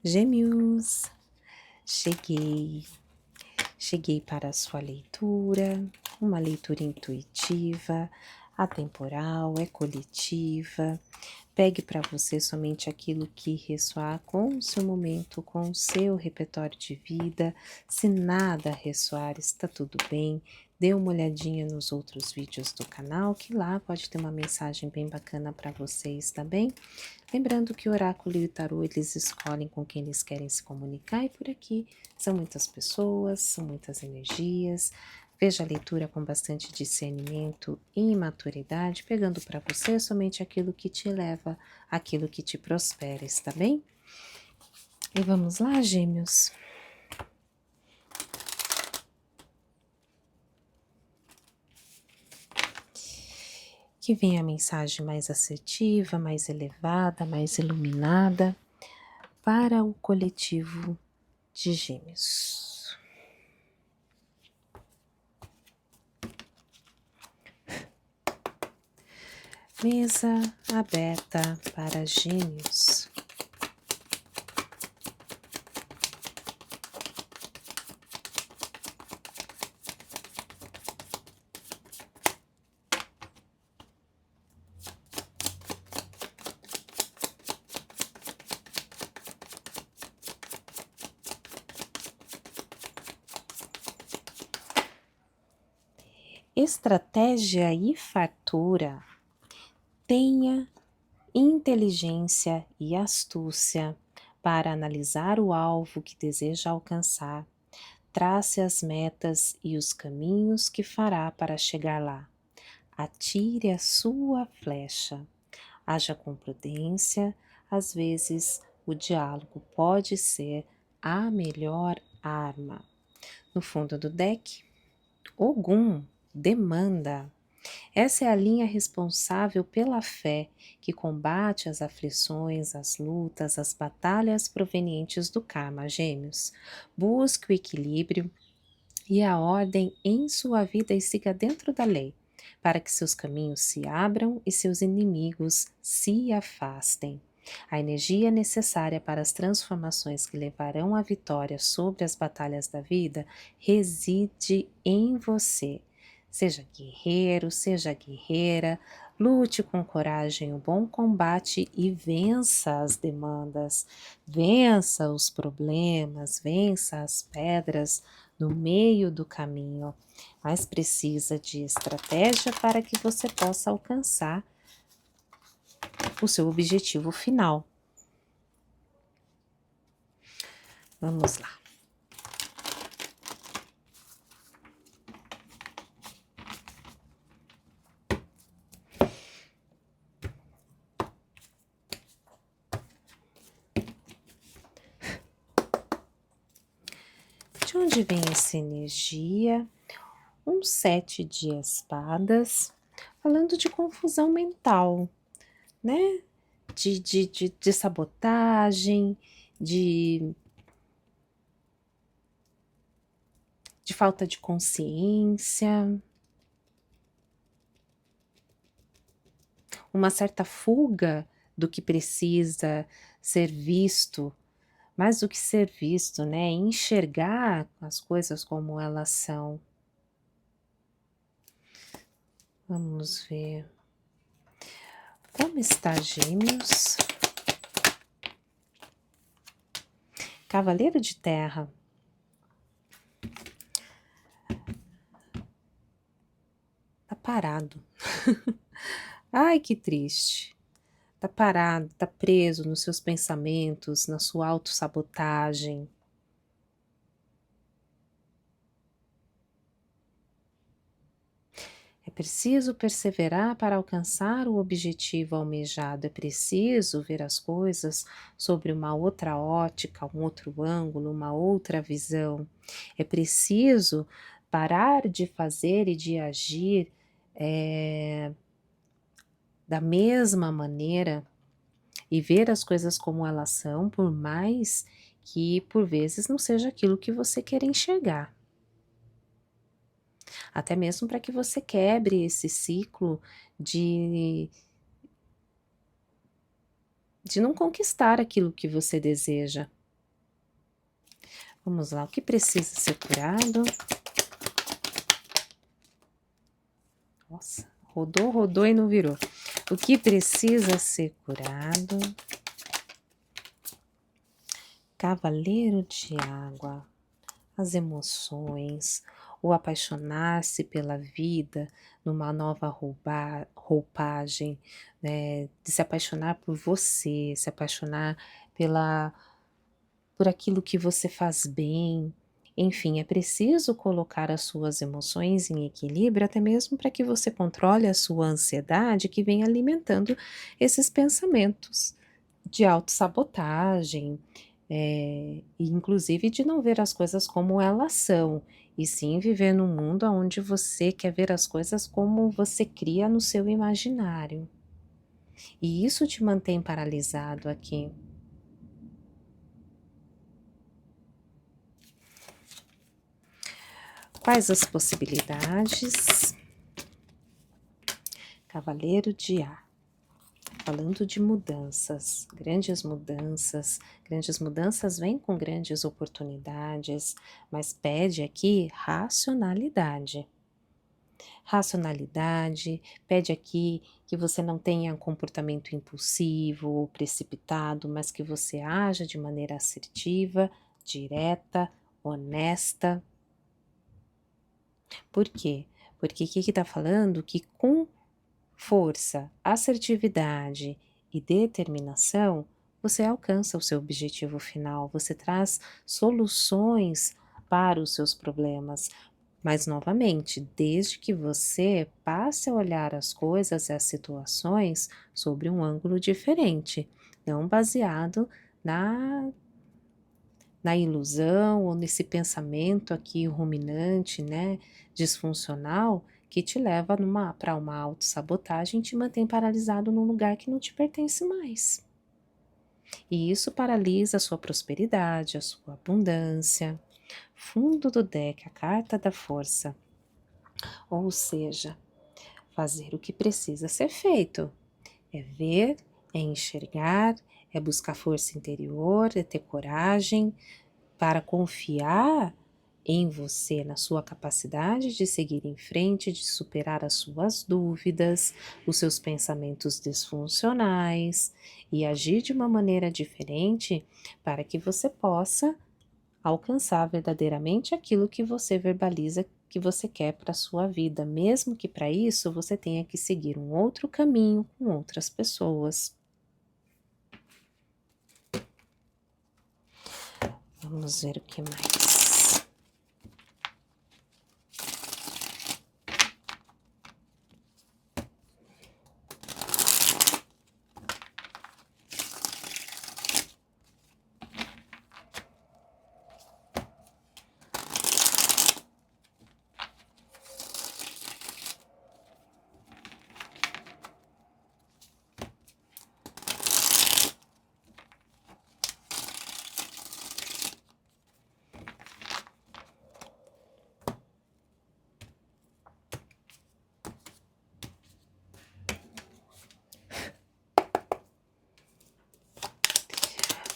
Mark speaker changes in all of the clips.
Speaker 1: Gêmeos, cheguei para a sua leitura, uma leitura intuitiva, atemporal, é coletiva. Pegue para você somente aquilo que ressoar com o seu momento, com o seu repertório de vida. Se nada ressoar, está tudo bem. Dê uma olhadinha nos outros vídeos do canal, que lá pode ter uma mensagem bem bacana para vocês, tá bem? Lembrando que o oráculo e o tarô, eles escolhem com quem eles querem se comunicar, e por aqui são muitas pessoas, são muitas energias. Veja a leitura com bastante discernimento e maturidade, pegando para você somente aquilo que te leva, aquilo que te prospera, está bem? E vamos lá, gêmeos. Que venha a mensagem mais assertiva, mais elevada, mais iluminada para o coletivo de gêmeos. Mesa aberta para gêmeos. Estratégia e fartura. Tenha inteligência e astúcia para analisar o alvo que deseja alcançar. Trace as metas e os caminhos que fará para chegar lá. Atire a sua flecha. Haja com prudência, às vezes o diálogo pode ser a melhor arma. No fundo do deck, Ogum demanda. Essa é a linha responsável pela fé, que combate as aflições, as lutas, as batalhas provenientes do karma, gêmeos. Busque o equilíbrio e a ordem em sua vida e siga dentro da lei, para que seus caminhos se abram e seus inimigos se afastem. A energia necessária para as transformações que levarão à vitória sobre as batalhas da vida reside em você. Seja guerreiro, seja guerreira, lute com coragem o bom combate e vença as demandas, vença os problemas, vença as pedras no meio do caminho, mas precisa de estratégia para que você possa alcançar o seu objetivo final. Vamos lá. De onde vem essa energia? Um 7 de espadas, falando de confusão mental, né? De sabotagem, de falta de consciência, uma certa fuga do que precisa ser visto, mais do que ser visto, né? Enxergar as coisas como elas são. Vamos ver. Como está Gêmeos? Cavaleiro de Terra. Tá parado. Ai, que triste. Tá parado, tá preso nos seus pensamentos, na sua autossabotagem. É preciso perseverar para alcançar o objetivo almejado. É preciso ver as coisas sobre uma outra ótica, um outro ângulo, uma outra visão. É preciso parar de fazer e de agir da mesma maneira e ver as coisas como elas são, por mais que por vezes não seja aquilo que você quer enxergar. Até mesmo para que você quebre esse ciclo de de não conquistar aquilo que você deseja. Vamos lá, o que precisa ser curado? Nossa, rodou, rodou e não virou. O que precisa ser curado? Cavaleiro de água. As emoções, o apaixonar-se pela vida numa nova roupagem, né, de se apaixonar por você, se apaixonar por aquilo que você faz bem. Enfim, é preciso colocar as suas emoções em equilíbrio, até mesmo para que você controle a sua ansiedade que vem alimentando esses pensamentos de autossabotagem, e inclusive de não ver as coisas como elas são, e sim viver num mundo onde você quer ver as coisas como você cria no seu imaginário. E isso te mantém paralisado aqui. Quais as possibilidades? Cavaleiro de ar. Falando de mudanças, grandes mudanças vêm com grandes oportunidades, mas pede aqui racionalidade. Racionalidade, pede aqui que você não tenha um comportamento impulsivo ou precipitado, mas que você haja de maneira assertiva, direta, honesta. Por quê? Porque aqui que está falando que com força, assertividade e determinação, você alcança o seu objetivo final, você traz soluções para os seus problemas. Mas, novamente, desde que você passe a olhar as coisas e as situações sobre um ângulo diferente, não baseado na, na ilusão ou nesse pensamento aqui ruminante, né, disfuncional, que te leva para uma autossabotagem e te mantém paralisado num lugar que não te pertence mais. E isso paralisa a sua prosperidade, a sua abundância. Fundo do deck, a carta da força. Ou seja, fazer o que precisa ser feito. É ver, é enxergar, é buscar força interior, é ter coragem para confiar em você, na sua capacidade de seguir em frente, de superar as suas dúvidas, os seus pensamentos disfuncionais e agir de uma maneira diferente para que você possa alcançar verdadeiramente aquilo que você verbaliza que você quer para a sua vida, mesmo que para isso você tenha que seguir um outro caminho com outras pessoas. Vamos ver o que mais.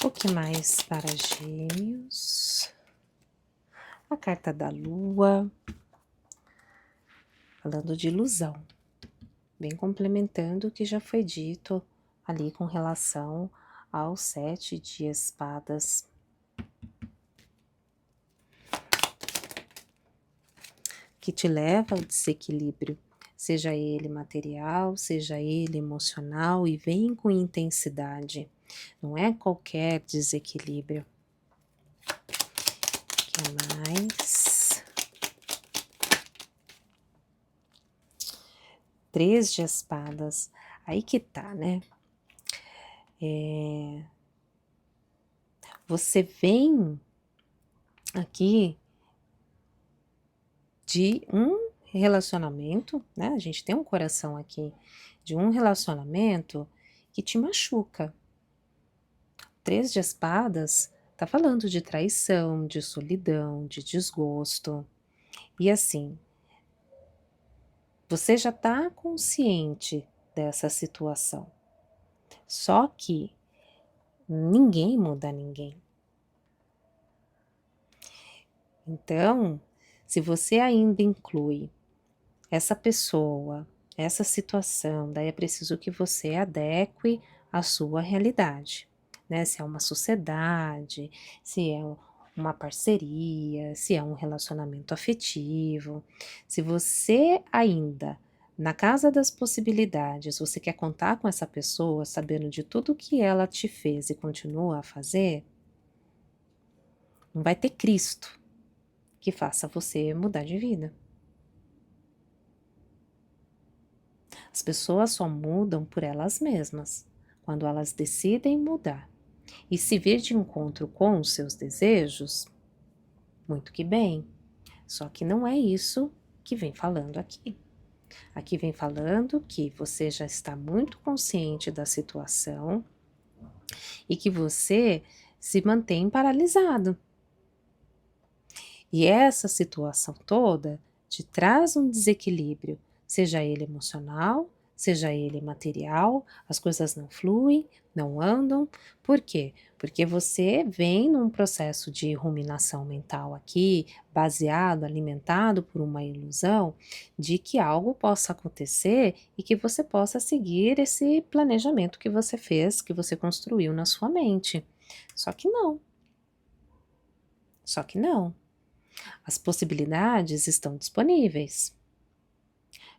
Speaker 1: O que mais para Gêmeos? A carta da Lua, falando de ilusão, bem complementando o que já foi dito ali com relação aos 7 de espadas. Que te leva ao desequilíbrio, seja ele material, seja ele emocional, e vem com intensidade. Não é qualquer desequilíbrio. O que mais? 3 de espadas. Aí que tá, né? Você vem aqui de um relacionamento, né? A gente tem um coração aqui, de um relacionamento que te machuca. 3 de espadas tá falando de traição, de solidão, de desgosto. E assim, você já tá consciente dessa situação. Só que Ninguém muda ninguém. Então, se você ainda inclui essa pessoa, essa situação, daí é preciso que você adeque à sua realidade, né? Se é uma sociedade, se é uma parceria, se é um relacionamento afetivo. Se você ainda, na casa das possibilidades, você quer contar com essa pessoa, sabendo de tudo que ela te fez e continua a fazer, não vai ter Cristo que faça você mudar de vida. As pessoas só mudam por elas mesmas, quando elas decidem mudar. E se vir de encontro com os seus desejos, muito que bem. Só que não é isso que vem falando aqui. Aqui vem falando que você já está muito consciente da situação e que você se mantém paralisado. E essa situação toda te traz um desequilíbrio, seja ele emocional, seja ele material, as coisas não fluem, não andam. Por quê? Porque você vem num processo de ruminação mental aqui, baseado, alimentado por uma ilusão de que algo possa acontecer e que você possa seguir esse planejamento que você fez, que você construiu na sua mente. Só que não. Só que não. As possibilidades estão disponíveis,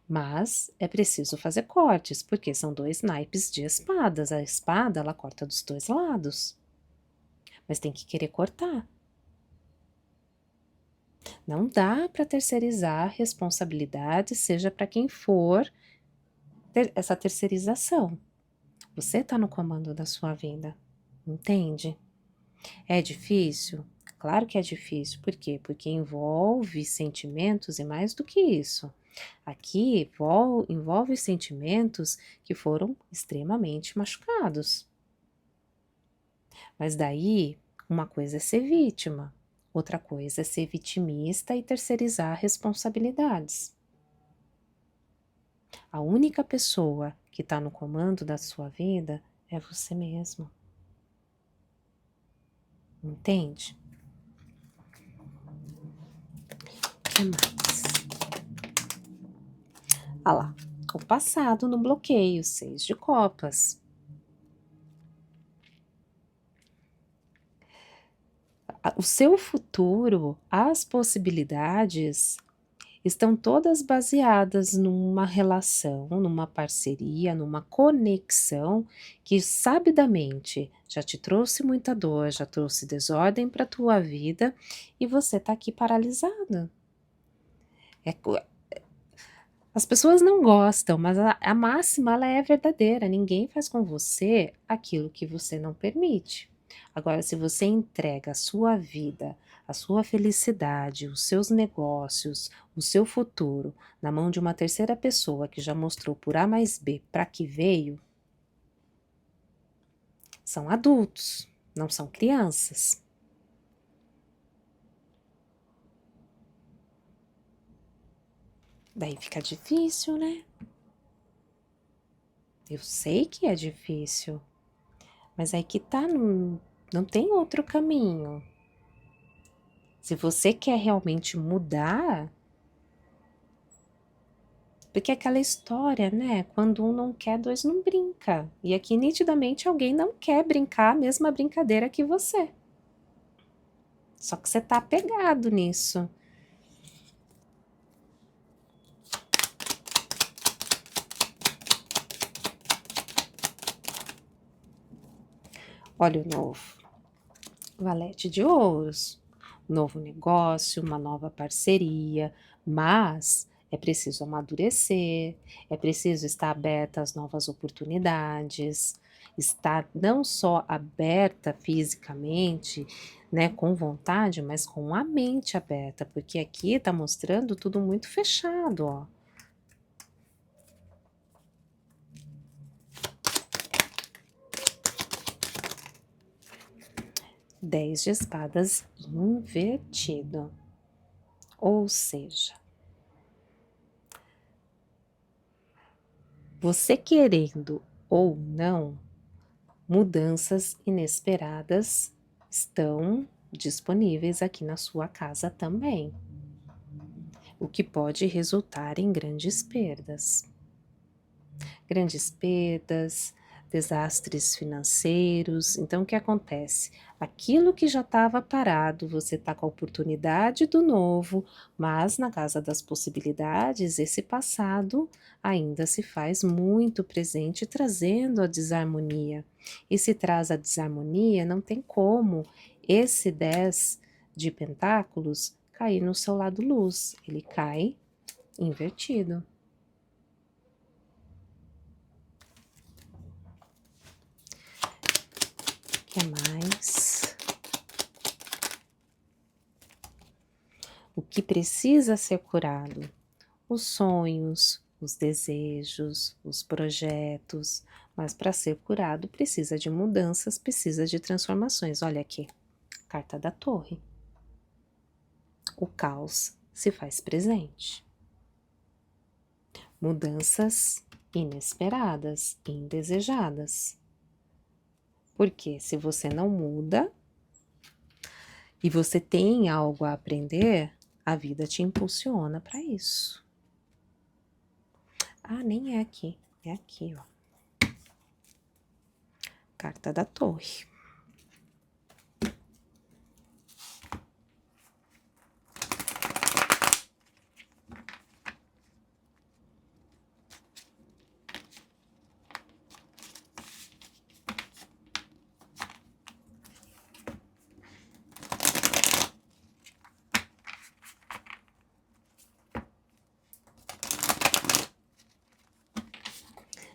Speaker 1: mas é preciso fazer cortes, porque são dois naipes de espadas. A espada, ela corta dos dois lados, mas tem que querer cortar. Não dá para terceirizar a responsabilidade, seja para quem for essa terceirização. Você está no comando da sua vida, entende? É difícil? Claro que é difícil. Por quê? Porque envolve sentimentos e mais do que isso. Aqui envolve sentimentos que foram extremamente machucados. Mas daí, uma coisa é ser vítima, outra coisa é ser vitimista e terceirizar responsabilidades. A única pessoa que está no comando da sua vida é você mesmo. Entende? O que mais? Ah lá, o passado no bloqueio, 6 de copas. O seu futuro, as possibilidades estão todas baseadas numa relação, numa parceria, numa conexão que sabidamente já te trouxe muita dor, já trouxe desordem para a tua vida e você está aqui paralisada. As pessoas não gostam, mas a máxima ela é verdadeira. Ninguém faz com você aquilo que você não permite. Agora, se você entrega a sua vida, a sua felicidade, os seus negócios, o seu futuro na mão de uma terceira pessoa que já mostrou por A mais B para que veio, são adultos, não são crianças. Daí fica difícil, né? Eu sei que é difícil, mas aí que tá, não tem outro caminho. Se você quer realmente mudar, porque é aquela história, né? Quando um não quer, dois não brinca. E aqui nitidamente alguém não quer brincar a mesma brincadeira que você. Só que você tá apegado nisso. Olha o novo. Valete de ouros. Um novo negócio, uma nova parceria, mas é preciso amadurecer, é preciso estar aberta às novas oportunidades, estar não só aberta fisicamente, né, com vontade, mas com a mente aberta, porque aqui está mostrando tudo muito fechado, ó. Dez de espadas invertido. Ou seja, você querendo ou não, mudanças inesperadas estão disponíveis aqui na sua casa também, o que pode resultar em grandes perdas. Grandes perdas, desastres financeiros. Então, o que acontece? Aquilo que já estava parado, você está com a oportunidade do novo, mas na casa das possibilidades, esse passado ainda se faz muito presente, trazendo a desarmonia. E se traz a desarmonia, não tem como esse 10 de pentáculos cair no seu lado luz, ele cai invertido. O que mais? O que precisa ser curado? Os sonhos, os desejos, os projetos, mas para ser curado precisa de mudanças, precisa de transformações. Olha aqui, carta da Torre. O caos se faz presente. Mudanças inesperadas, indesejadas. Porque se você não muda e você tem algo a aprender, a vida te impulsiona para isso. Ah, nem é aqui. É aqui, ó. Carta da Torre.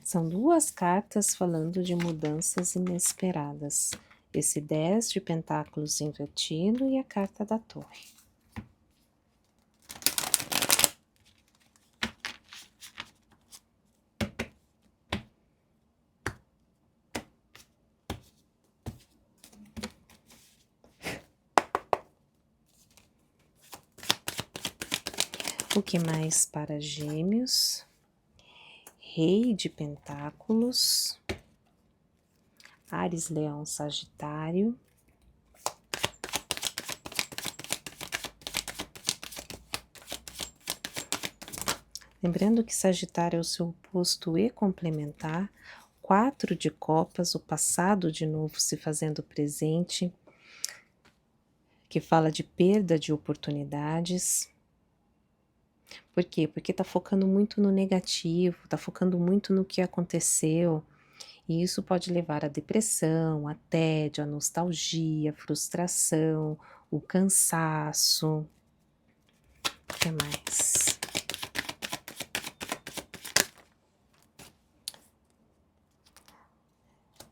Speaker 1: São duas cartas falando de mudanças inesperadas. Esse 10 de pentáculos invertido e a carta da Torre. O que mais para Gêmeos? Rei de Pentáculos, Áries, Leão, Sagitário, lembrando que Sagitário é o seu oposto e complementar, 4 de copas, o passado de novo se fazendo presente, que fala de perda de oportunidades. Por quê? Porque tá focando muito no negativo, tá focando muito no que aconteceu, e isso pode levar à depressão, a tédio, a nostalgia, a frustração, o cansaço. O que mais?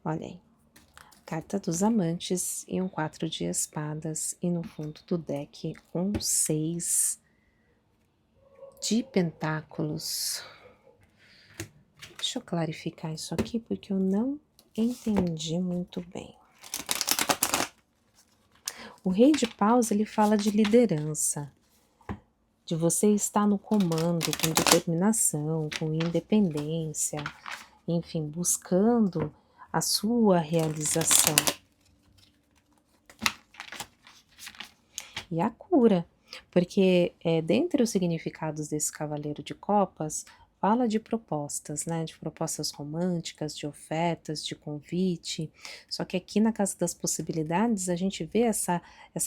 Speaker 1: Olha aí. Carta dos Amantes e um 4 de espadas, e no fundo do deck um 6 de pentáculos. Deixa eu clarificar isso aqui porque eu não entendi muito bem. O Rei de Paus, ele fala de liderança, de você estar no comando com determinação, com independência, enfim, buscando a sua realização. E a cura, porque dentre os significados desse Cavaleiro de Copas, fala de propostas, né, de propostas românticas, de ofertas, de convite, só que aqui na Casa das Possibilidades a gente vê essa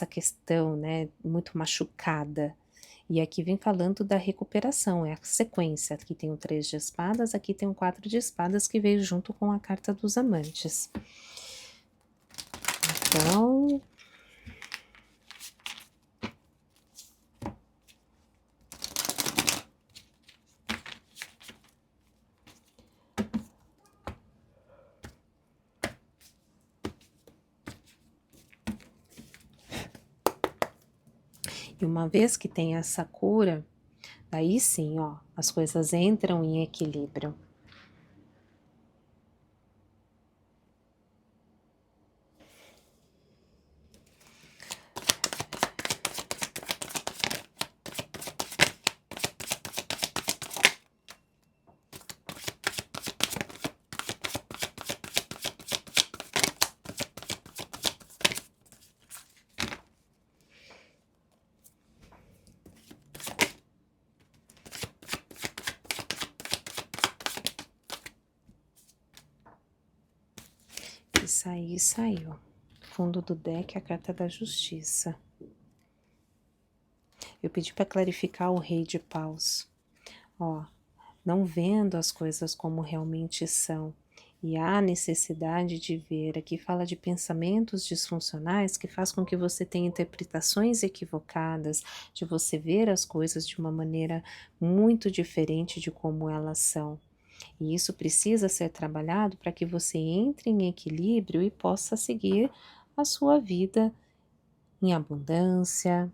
Speaker 1: questão, né, muito machucada, e aqui vem falando da recuperação, é a sequência, aqui tem o 3 de espadas, aqui tem o 4 de espadas que veio junto com a Carta dos Amantes. Então... E uma vez que tem essa cura, daí sim, ó, as coisas entram em equilíbrio. sair, saiu. Fundo do deck, a carta da justiça. Eu pedi para clarificar o rei de paus. Ó, não vendo as coisas como realmente são. E há necessidade de ver. Aqui fala de pensamentos disfuncionais que faz com que você tenha interpretações equivocadas, de você ver as coisas de uma maneira muito diferente de como elas são. E isso precisa ser trabalhado para que você entre em equilíbrio e possa seguir a sua vida em abundância,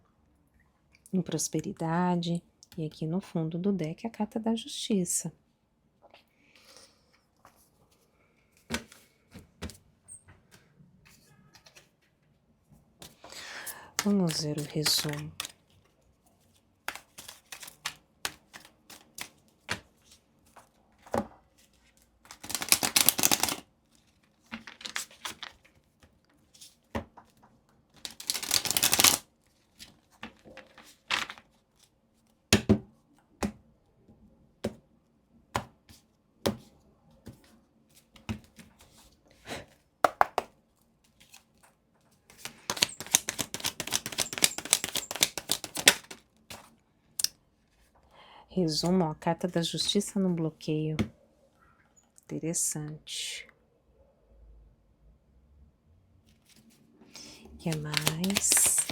Speaker 1: em prosperidade. E aqui no fundo do deck a carta da justiça. Vamos ver o resumo. Resumo, ó, carta da justiça no bloqueio. Interessante. O que mais?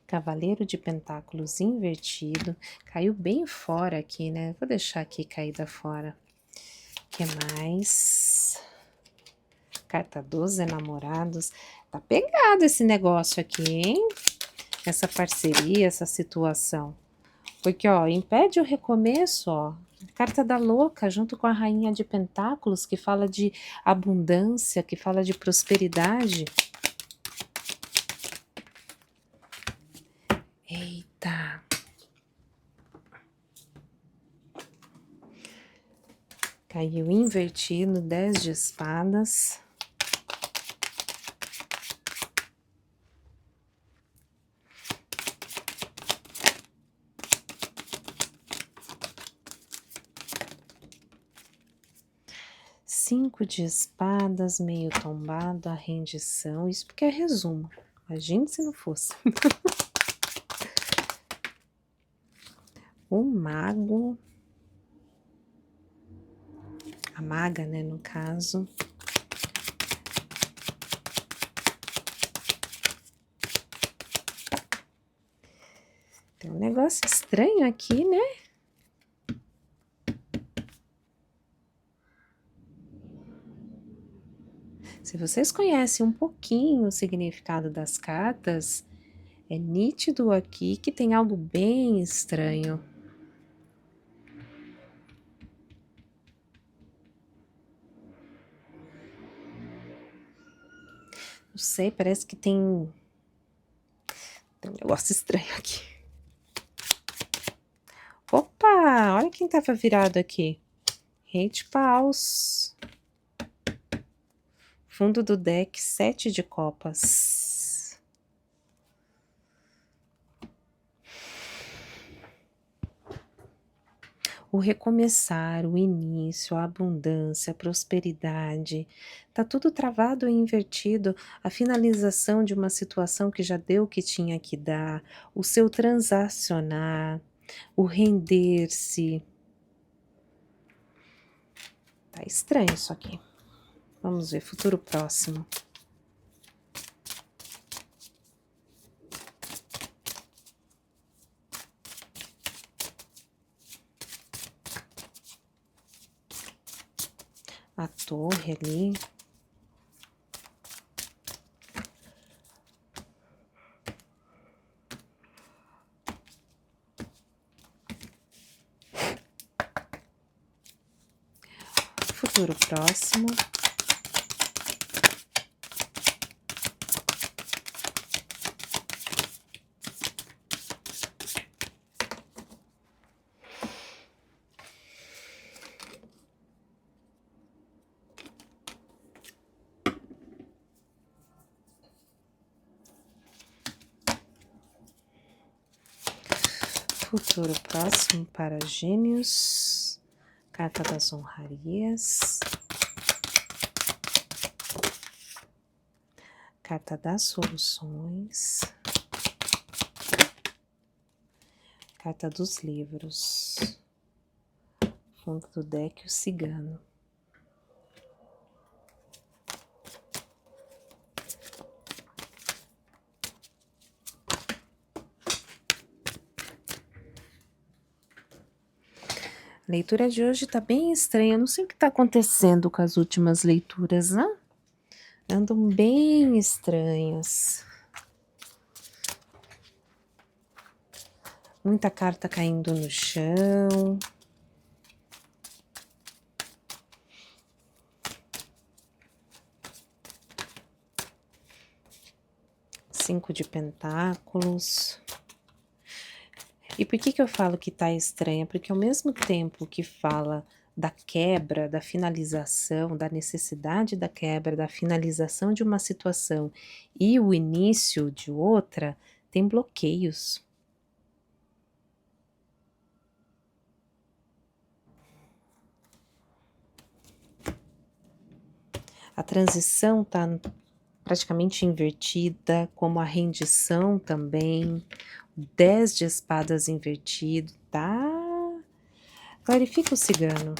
Speaker 1: Cavaleiro de Pentáculos invertido. Caiu bem fora aqui, né? Vou deixar aqui caída fora. O que mais? Carta dos Enamorados. Tá pegado esse negócio aqui, hein? Essa parceria, essa situação. Porque, ó, impede o recomeço, ó. Carta da Louca, junto com a Rainha de Pentáculos, que fala de abundância, que fala de prosperidade. Eita. Caiu invertido, 10 de espadas. Cinco de espadas, meio tombado, a rendição. Isso porque é resumo. Imagine se não fosse. O mago. A maga, né, no caso. Tem um negócio estranho aqui, né? Se vocês conhecem um pouquinho o significado das cartas, é nítido aqui que tem algo bem estranho. Não sei, parece que tem um negócio estranho aqui. Opa, olha quem tava virado aqui. Rei de paus. Fundo do deck, 7 de copas. O recomeçar, o início, a abundância, a prosperidade. Tá tudo travado e invertido. A finalização de uma situação que já deu o que tinha que dar. O seu transacionar. O render-se. Tá estranho isso aqui. Vamos ver, futuro próximo. A torre ali. Futuro próximo. Futuro próximo para Gêmeos. Carta das honrarias. Carta das soluções. Carta dos livros. Fundo do deck, o cigano. A leitura de hoje tá bem estranha. Eu não sei o que tá acontecendo com as últimas leituras, né? Andam bem estranhas. Muita carta caindo no chão. Cinco de pentáculos. E por que eu falo que tá estranha? Porque ao mesmo tempo que fala da quebra, da finalização, da necessidade da quebra, da finalização de uma situação e o início de outra, tem bloqueios. A transição tá praticamente invertida, como a rendição também. 10 de espadas invertido, tá? Clarifica o cigano.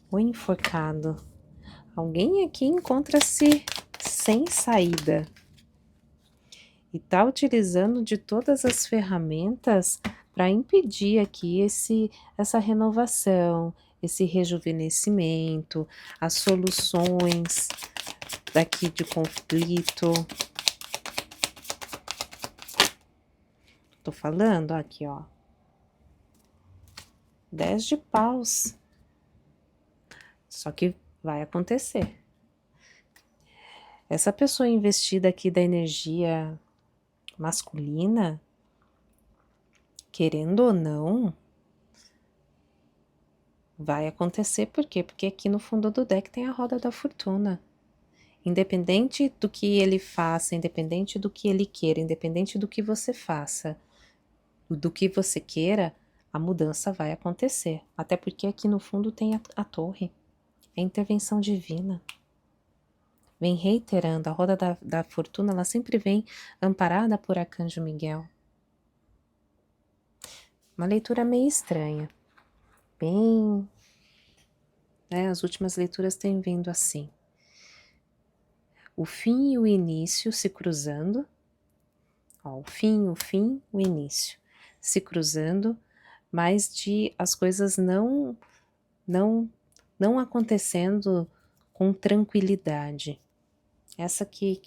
Speaker 1: O enforcado. Alguém aqui encontra-se sem saída. E tá utilizando de todas as ferramentas para impedir aqui essa renovação, esse rejuvenescimento, as soluções daqui de conflito. Tô falando aqui, ó. 10 de paus. Só que vai acontecer. Essa pessoa investida aqui da energia masculina, querendo ou não, vai acontecer. Por quê? Porque aqui no fundo do deck tem a roda da fortuna. Independente do que ele faça, independente do que ele queira, independente do que você faça, do que você queira, a mudança vai acontecer. Até porque aqui no fundo tem a torre. É intervenção divina. Vem reiterando, a roda da fortuna, ela sempre vem amparada por Arcanjo Miguel. Uma leitura meio estranha. Bem... né, as últimas leituras têm vindo assim. O fim e o início se cruzando. Ó, o fim, o início. Se cruzando, mas de as coisas não acontecendo com tranquilidade. Essa que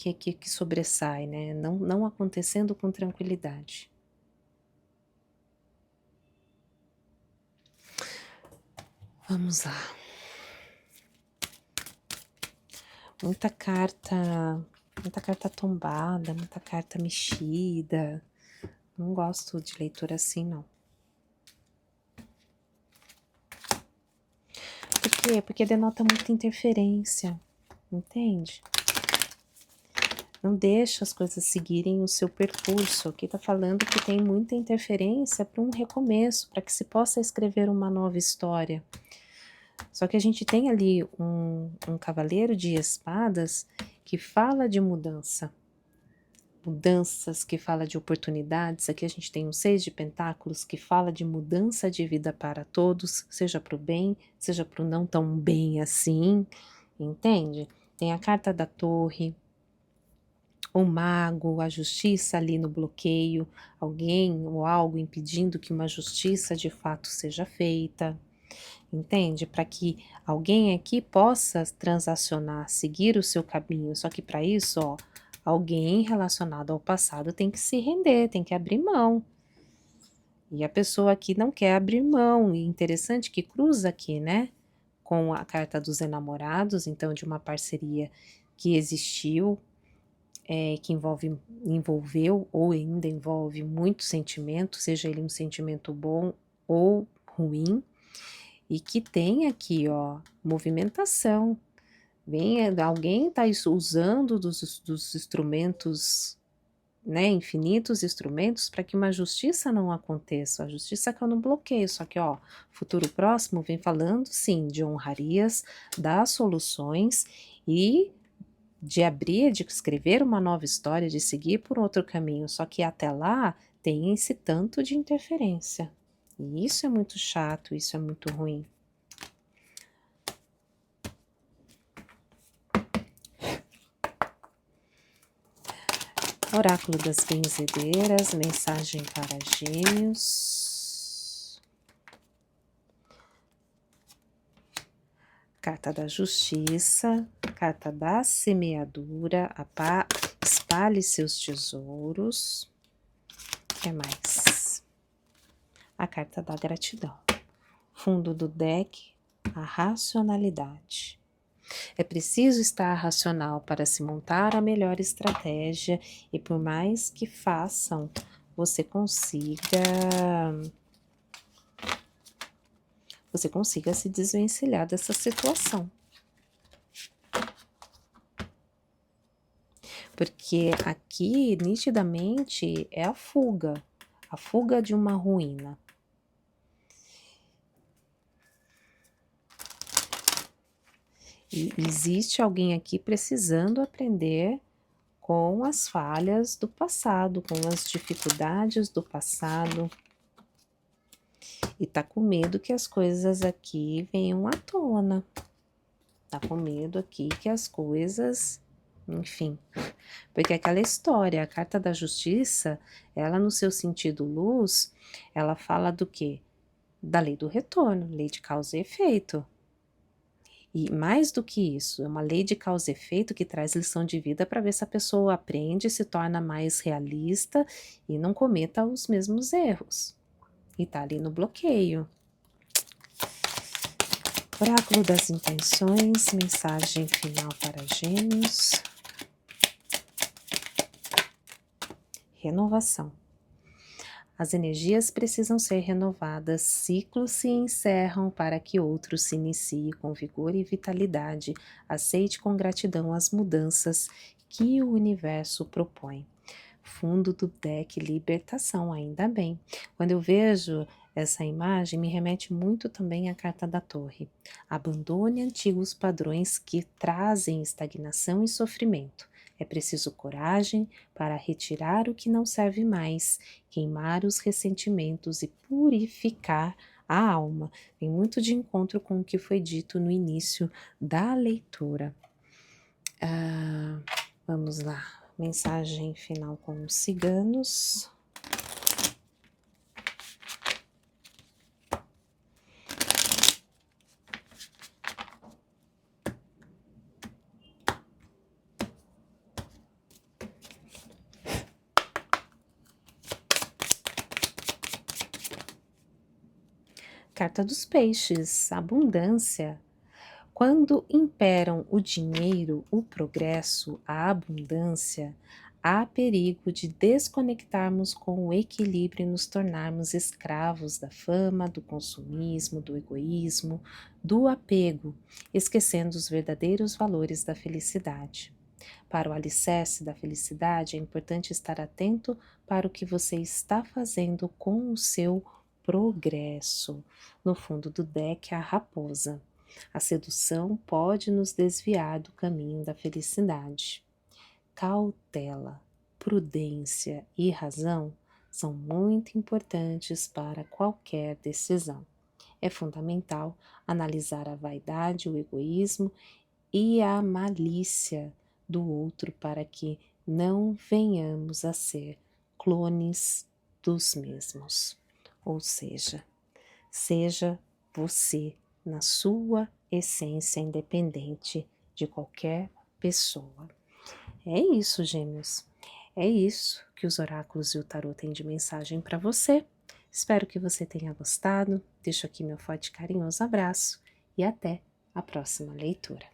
Speaker 1: sobressai, né? Não acontecendo com tranquilidade. Vamos lá. Muita carta tombada, muita carta mexida. Não gosto de leitura assim, não. Por quê? Porque denota muita interferência, entende? Não deixa as coisas seguirem o seu percurso. Aqui tá falando que tem muita interferência para um recomeço, para que se possa escrever uma nova história. Só que a gente tem ali um cavaleiro de espadas que fala de mudança. Mudanças, que fala de oportunidades. Aqui a gente tem um 6 de pentáculos que fala de mudança de vida para todos, seja para o bem, seja para o não tão bem assim, entende? Tem a carta da torre, o mago, a justiça ali no bloqueio, alguém ou algo impedindo que uma justiça de fato seja feita, entende? Para que alguém aqui possa transacionar, seguir o seu caminho, só que para isso, ó, alguém relacionado ao passado tem que se render, tem que abrir mão. E a pessoa aqui não quer abrir mão, e interessante que cruza aqui, né? Com a carta dos enamorados, então de uma parceria que existiu, que envolveu ou ainda envolve muito sentimento, seja ele um sentimento bom ou ruim, e que tem aqui, ó, movimentação. Alguém está usando dos instrumentos né, infinitos instrumentos para que uma justiça não aconteça. A justiça caiu no bloqueio, só que, ó, futuro próximo vem falando, sim, de honrarias, das soluções e de abrir, de escrever uma nova história, de seguir por outro caminho, só que até lá tem esse tanto de interferência. E isso é muito chato, isso é muito ruim. Oráculo das Benzedeiras, mensagem para Gêmeos. Carta da Justiça, carta da Semeadura, espalhe seus tesouros. O que mais? A carta da Gratidão. Fundo do deck, a racionalidade. É preciso estar racional para se montar a melhor estratégia e por mais que façam, você consiga se desvencilhar dessa situação. Porque aqui, nitidamente, é a fuga de uma ruína. E existe alguém aqui precisando aprender com as falhas do passado, com as dificuldades do passado. E tá com medo que as coisas aqui venham à tona. Tá com medo aqui que as coisas, enfim. Porque aquela história, a carta da justiça, ela no seu sentido luz, ela fala do quê? Da lei do retorno, lei de causa e efeito. E mais do que isso, é uma lei de causa e efeito que traz lição de vida para ver se a pessoa aprende, se torna mais realista e não cometa os mesmos erros. E tá ali no bloqueio. Oráculo das Intenções, mensagem final para Gêmeos. Renovação. As energias precisam ser renovadas, ciclos se encerram para que outros se iniciem com vigor e vitalidade. Aceite com gratidão as mudanças que o universo propõe. Fundo do deck, libertação, ainda bem. Quando eu vejo essa imagem, me remete muito também à carta da Torre. Abandone antigos padrões que trazem estagnação e sofrimento. É preciso coragem para retirar o que não serve mais, queimar os ressentimentos e purificar a alma. Vem muito de encontro com o que foi dito no início da leitura. Vamos lá. Mensagem final com os ciganos. Carta dos Peixes, abundância. Quando imperam o dinheiro, o progresso, a abundância, há perigo de desconectarmos com o equilíbrio e nos tornarmos escravos da fama, do consumismo, do egoísmo, do apego, esquecendo os verdadeiros valores da felicidade. Para o alicerce da felicidade, é importante estar atento para o que você está fazendo com o seu progresso. No fundo do deck, a raposa. A sedução pode nos desviar do caminho da felicidade. Cautela, prudência e razão são muito importantes para qualquer decisão. É fundamental analisar a vaidade, o egoísmo e a malícia do outro para que não venhamos a ser clones dos mesmos. Ou seja você na sua essência independente de qualquer pessoa. É isso, Gêmeos. É isso que os oráculos e o tarô têm de mensagem para você. Espero que você tenha gostado. Deixo aqui meu forte e carinhoso abraço e até a próxima leitura.